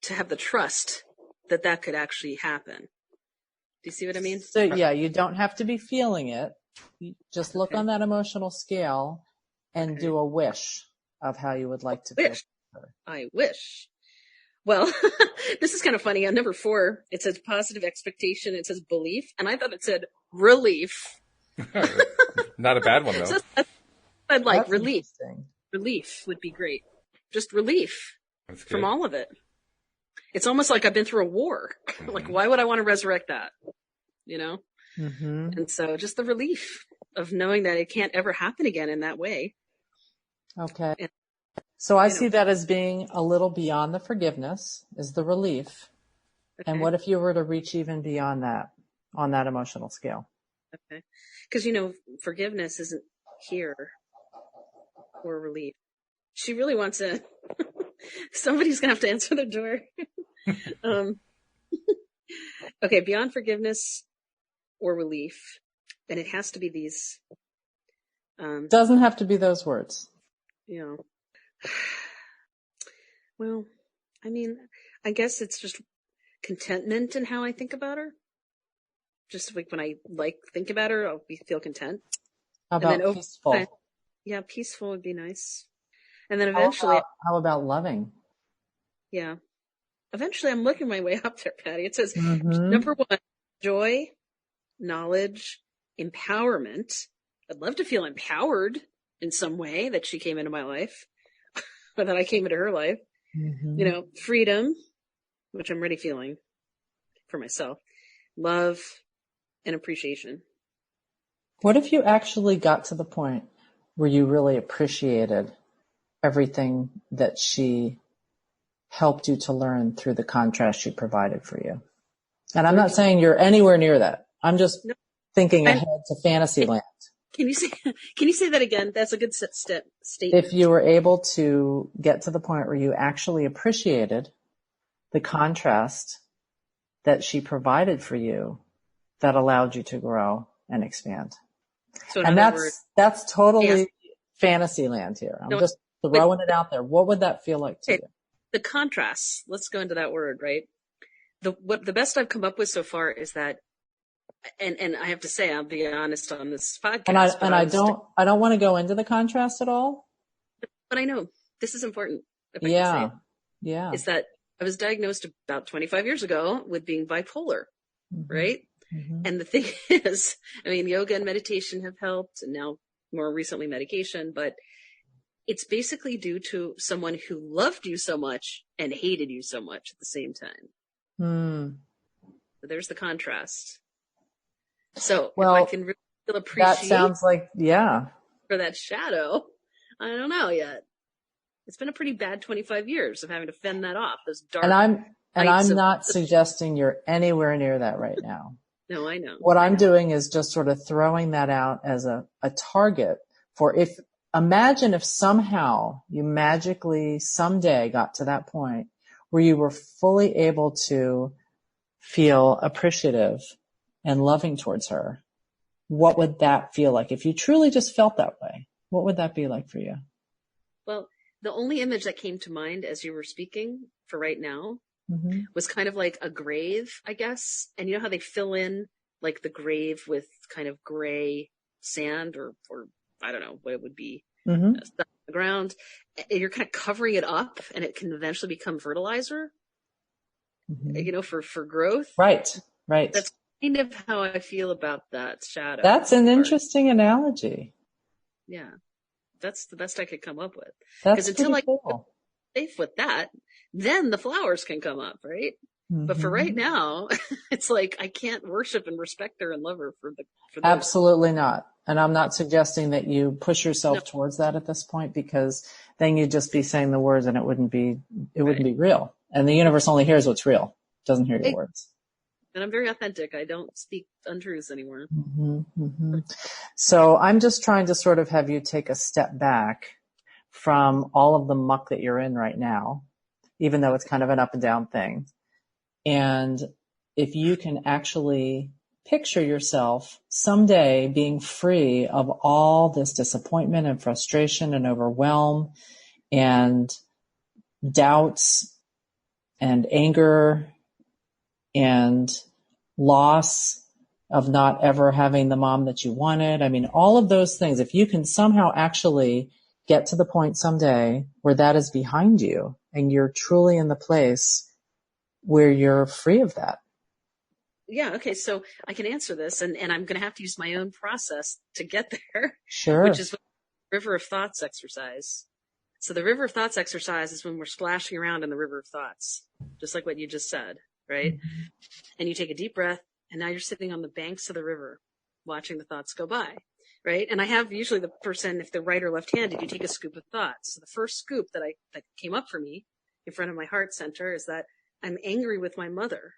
to have the trust that that could actually happen? Do you see what I mean? So yeah, you don't have to be feeling it. You just look on that emotional scale and do a wish of how you would like to feel. I wish. Well, this is kind of funny. On number 4, it says positive expectation. It says belief. And I thought it said relief. Not a bad one, though. So I'd like That's relief. Relief would be great. Just relief from all of it. It's almost like I've been through a war. Mm-hmm. Like, why would I want to resurrect that? You know? Mm-hmm. And so just the relief of knowing that it can't ever happen again in that way. Okay. And, so I see that as being a little beyond the forgiveness is the relief. Okay. And what if you were to reach even beyond that on that emotional scale? Okay. Because, forgiveness isn't here or relief. She really wants to, somebody's going to have to answer the door. Okay. Beyond forgiveness or relief. And it has to be these. Doesn't have to be those words. Well, I mean, I guess it's just contentment in how I think about her. Just like when I think about her, I'll feel content. How about peaceful? Yeah, peaceful would be nice. And then eventually, how about loving? Yeah, eventually, I'm looking my way up there, Patty. It says number 1, joy, knowledge, empowerment. I'd love to feel empowered in some way that she came into my life. Or that I came into her life, freedom, which I'm already feeling for myself, love, and appreciation. What if you actually got to the point where you really appreciated everything that she helped you to learn through the contrast she provided for you? And I'm not saying you're anywhere near that. I'm just thinking ahead to fantasy land. Can you say that again? That's a good statement. If you were able to get to the point where you actually appreciated the contrast that she provided for you that allowed you to grow and expand. So and that's totally fantasy land here. I'm just throwing it out there. What would that feel like to you? The contrast. Let's go into that word, right? The best I've come up with so far is that, and I have to say, I'll be honest on this podcast. And I don't want to go into the contrast at all. But I know this is important. Yeah. Is that I was diagnosed about 25 years ago with being bipolar, right? Mm-hmm. And the thing is, yoga and meditation have helped, and now more recently medication, but it's basically due to someone who loved you so much and hated you so much at the same time. So there's the contrast. So if I can really feel appreciate that sounds like, for that shadow, I don't know yet. It's been a pretty bad 25 years of having to fend that off. Those dark. And I'm not suggesting you're anywhere near that right now. No, I know. What I'm doing is just sort of throwing that out as a target for imagine if somehow you magically someday got to that point where you were fully able to feel appreciative and loving towards her. What would that feel like? If you truly just felt that way, what would that be like for you? Well, the only image that came to mind as you were speaking for right now was kind of like a grave, I guess. And you know how they fill in like the grave with kind of gray sand or I don't know what it would be, stuff on the ground. And you're kind of covering it up and it can eventually become fertilizer, for growth. Right. That's kind of how I feel about that shadow. That's an interesting analogy. Yeah. That's the best I could come up with. That's until I cool. safe with that, then the flowers can come up, right? But for right now, it's like I can't worship and respect her and love her for Absolutely not. And I'm not suggesting that you push yourself towards that at this point, because then you'd just be saying the words and it wouldn't be real. And the universe only hears what's real. It doesn't hear your words. And I'm very authentic. I don't speak untruths anymore. So I'm just trying to sort of have you take a step back from all of the muck that you're in right now, even though it's kind of an up and down thing. And if you can actually picture yourself someday being free of all this disappointment and frustration and overwhelm and doubts and anger and loss of not ever having the mom that you wanted. I mean, all of those things, if you can somehow actually get to the point someday where that is behind you and you're truly in the place where you're free of that. Yeah. Okay. So I can answer this, and I'm going to have to use my own process to get there. Sure. Which is the river of thoughts exercise. So the river of thoughts exercise is when we're splashing around in the river of thoughts, just like what you just said, right? Mm-hmm. And you take a deep breath, and now you're sitting on the banks of the river, watching the thoughts go by, right? And I have usually the person, if they're right or left-handed, you take a scoop of thoughts. So the first scoop that came up for me in front of my heart center is that I'm angry with my mother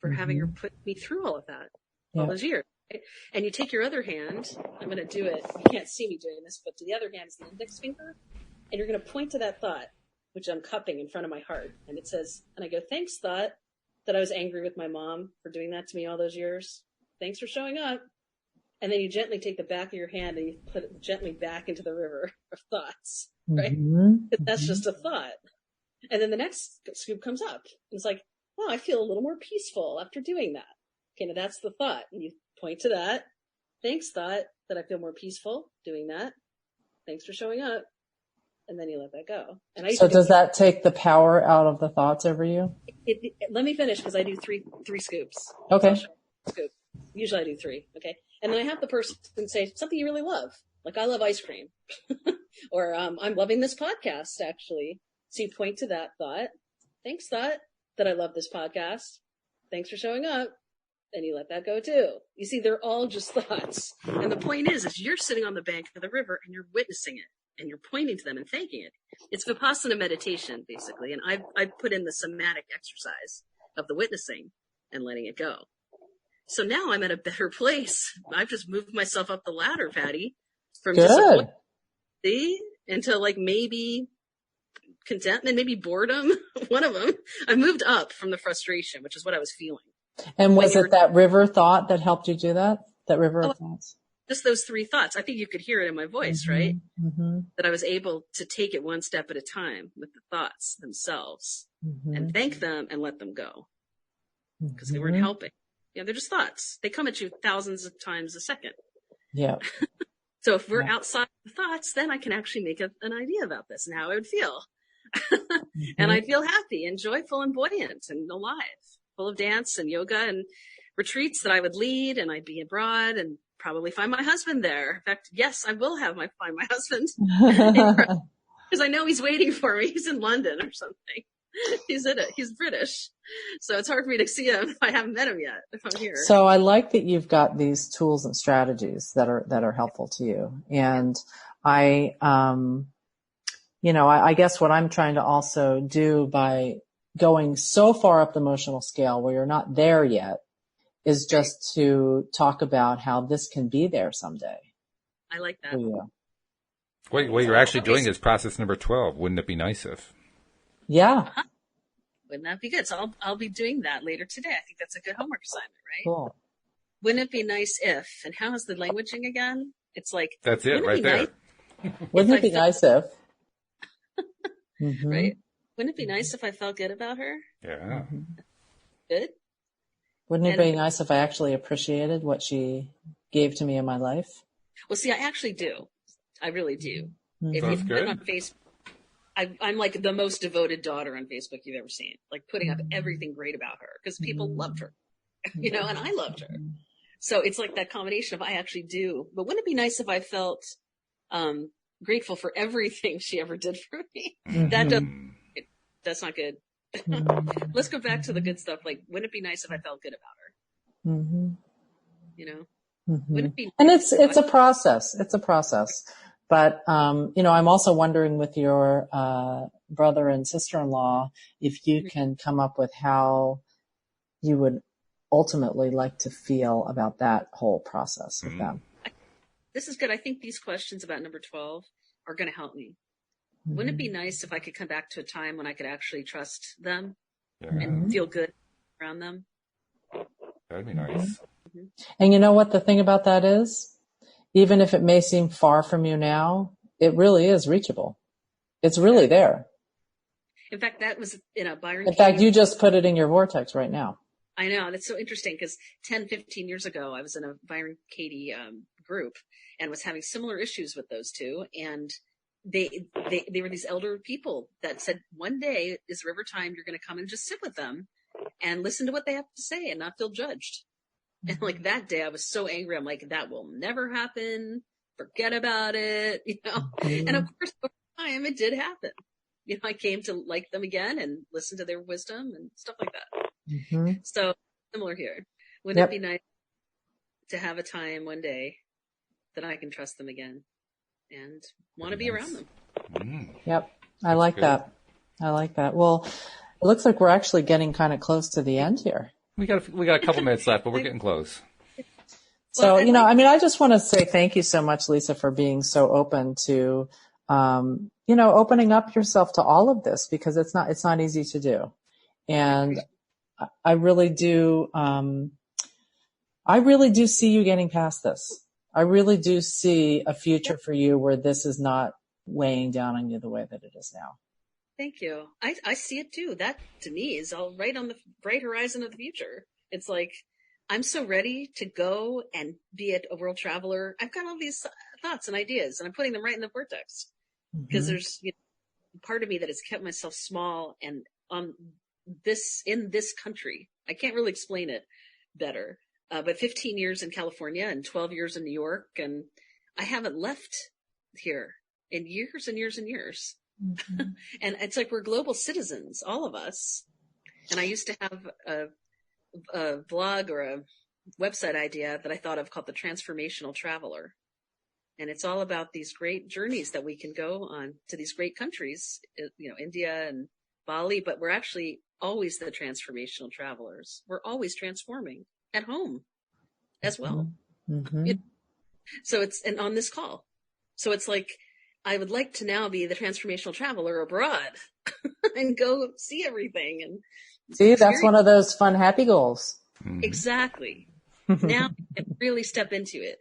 for having her put me through all of that, all those years. Right? And you take your other hand, I'm going to do it. You can't see me doing this, but to the other hand is the index finger. And you're going to point to that thought, which I'm cupping in front of my heart. And it says, and I go, thanks, thought, that I was angry with my mom for doing that to me all those years. Thanks for showing up. And then you gently take the back of your hand and you put it gently back into the river of thoughts, right? That's just a thought. And then the next scoop comes up. And it's like, oh, I feel a little more peaceful after doing that. Okay, now that's the thought. And you point to that. Thanks, thought, that I feel more peaceful doing that. Thanks for showing up. And then you let that go. And so does that take the power out of the thoughts over you? Let me finish, because I do three scoops. Okay. Scoop. Usually I do 3. Okay. And then I have the person say something you really love. Like, I love ice cream. Or I'm loving this podcast, actually. So you point to that thought. Thanks, thought, that I love this podcast. Thanks for showing up. And you let that go too. You see, they're all just thoughts. And the point is you're sitting on the bank of the river and you're witnessing it. And you're pointing to them and thanking it. It's Vipassana meditation, basically. And I've put in the somatic exercise of the witnessing and letting it go. So now I'm at a better place. I've just moved myself up the ladder, Patty, from disappointment into like maybe contentment, maybe boredom. One of them. I moved up from the frustration, which is what I was feeling. And was it that river thought that helped you do that? That river of thoughts? Just those 3 thoughts. I think you could hear it in my voice, right? That I was able to take it one step at a time with the thoughts themselves and thank them and let them go, because they weren't helping. Yeah, they're just thoughts. They come at you thousands of times a second. Yeah. So if we're outside the thoughts, then I can actually make an idea about this and how I would feel. And I'd feel happy and joyful and buoyant and alive, full of dance and yoga and retreats that I would lead, and I'd be abroad and probably find my husband there. In fact, yes, I will find my husband, because I know he's waiting for me. He's in London or something. He's British, so it's hard for me to see him if I haven't met him yet, if I'm here. So I like that you've got these tools and strategies that are helpful to you. And I guess what I'm trying to also do by going so far up the emotional scale where you're not there yet is just to talk about how this can be there someday. I like that. What you're actually doing is process number 12. Wouldn't it be nice if? Yeah. Wouldn't that be good? So I'll be doing that later today. I think that's a good homework assignment, right? Cool. Wouldn't it be nice if? And how is the languaging again? It's like, that's it right there. Wouldn't it be nice if? Right? Wouldn't it be nice if I felt good about her? Yeah. Good. Wouldn't it be nice if I actually appreciated what she gave to me in my life? Well, see, I actually do. I really do. If you good. On Facebook, I'm like the most devoted daughter on Facebook you've ever seen. Like putting up everything great about her because people loved her, and I loved her. So it's like that combination of I actually do. But wouldn't it be nice if I felt grateful for everything she ever did for me? That's not good. Let's go back to the good stuff. Like, wouldn't it be nice if I felt good about her? Wouldn't it be? And it's a process. It's a process. But, I'm also wondering with your brother and sister-in-law, if you can come up with how you would ultimately like to feel about that whole process with them. This is good. I think these questions about number 12 are going to help me. Wouldn't it be nice if I could come back to a time when I could actually trust them and feel good around them? That'd be nice. Mm-hmm. And you know what the thing about that is? Even if it may seem far from you now, it really is reachable. It's really there. In fact, that was in a Byron. In fact, you just put it in your vortex right now. I know. That's so interesting because 10, 15 years ago, I was in a Byron Katie group and was having similar issues with those two. And they were these elder people that said, one day is river time. You're going to come and just sit with them and listen to what they have to say and not feel judged. And like that day, I was so angry. I'm like, that will never happen. Forget about it. You know? Mm-hmm. And of course, over time, it did happen. You know, I came to like them again and listen to their wisdom and stuff like that. Mm-hmm. So similar here. Wouldn't it be nice to have a time one day that I can trust them again and want to be around them? Mm. Yep. I like that. I like that. Well, it looks like we're actually getting kind of close to the end here. We got a couple minutes left, but we're getting close. So, you know, I mean, I just want to say thank you so much, Lisa, for being so open to, you know, opening up yourself to all of this, because it's not easy to do. And I really do see you getting past this. I really do see a future for you where this is not weighing down on you the way that it is now. Thank you. I see it too. That to me is all right on the bright horizon of the future. It's like, I'm so ready to go and be a world traveler. I've got all these thoughts and ideas and I'm putting them right in the vortex because there's part of me that has kept myself small and in this country. I can't really explain it better. But 15 years in California and 12 years in New York. And I haven't left here in years and years and years. Mm-hmm. And it's like we're global citizens, all of us. And I used to have a blog or a website idea that I thought of called The Transformational Traveler. And it's all about these great journeys that we can go on to these great countries, you know, India and Bali, but we're actually always the transformational travelers. We're always transforming at home as well. Mm-hmm. So and on this call. So it's like, I would like to now be the transformational traveler abroad and go see everything. And see, that's one of those fun, happy goals. Mm-hmm. Exactly. Now I can really step into it.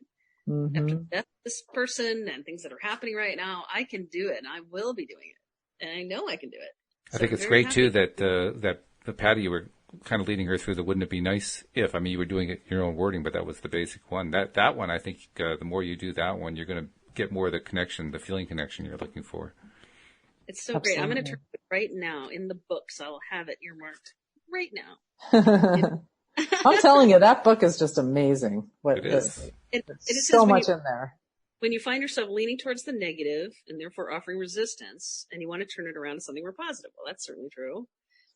Mm-hmm. After the death of this person and things that are happening right now, I can do it and I will be doing it. And I know I can do it. I think it's great too that the Patty, you were kind of leading her through the wouldn't it be nice if, I mean, you were doing it in your own wording, but that was the basic one. That one, I think the more you do that one, you're going to get more of the connection, the feeling connection you're looking for. It's so Absolutely. Great. I'm going to turn it right now in the books. I'll have it earmarked right now. I'm telling you, that book is just amazing. It is. It is so much in there. When you find yourself leaning towards the negative and therefore offering resistance and you want to turn it around to something more positive. Well, that's certainly true.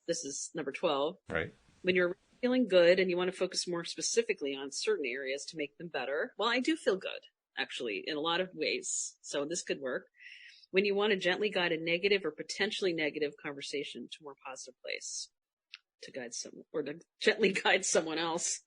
This is number 12. Right. When you're feeling good and you want to focus more specifically on certain areas to make them better. Well, I do feel good, actually, in a lot of ways. So this could work. When you want to gently guide a negative or potentially negative conversation to a more positive place to guide someone or to gently guide someone else.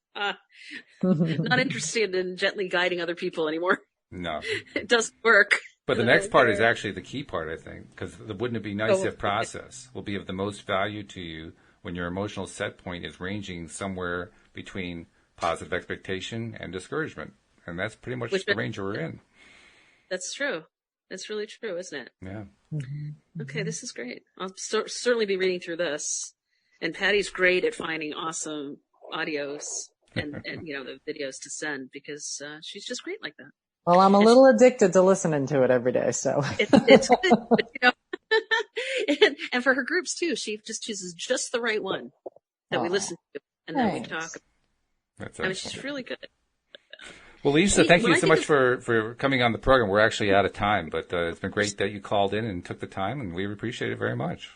Not interested in gently guiding other people anymore. No. It doesn't work. But the next part is actually the key part, I think, because the wouldn't it be nice if process will be of the most value to you when your emotional set point is ranging somewhere between positive expectation and discouragement. And that's pretty much the range we're in. That's true. That's really true, isn't it? Yeah. Mm-hmm. Okay, this is great. I'll certainly be reading through this. And Patty's great at finding awesome audios and you know, the videos to send because she's just great like that. Well, I'm a little addicted to listening to it every day, so. It's good, but, you know, and for her groups too, she just chooses just the right one that we listen to and that we talk about. That's I mean, she's really good. Well, Lisa, thank you so much for coming on the program. We're actually out of time, but it's been great that you called in and took the time, and we appreciate it very much.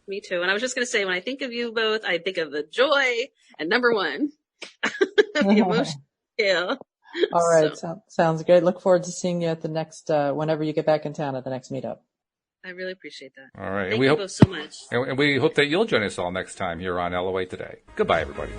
Me too. And I was just going to say, when I think of you both, I think of the joy and number one, the emotion. Yeah. All right. Sounds good. Look forward to seeing you at the next, whenever you get back in town at the next meetup. I really appreciate that. All right. Thank you both so much. And we hope that you'll join us all next time here on LOA Today. Goodbye, everybody.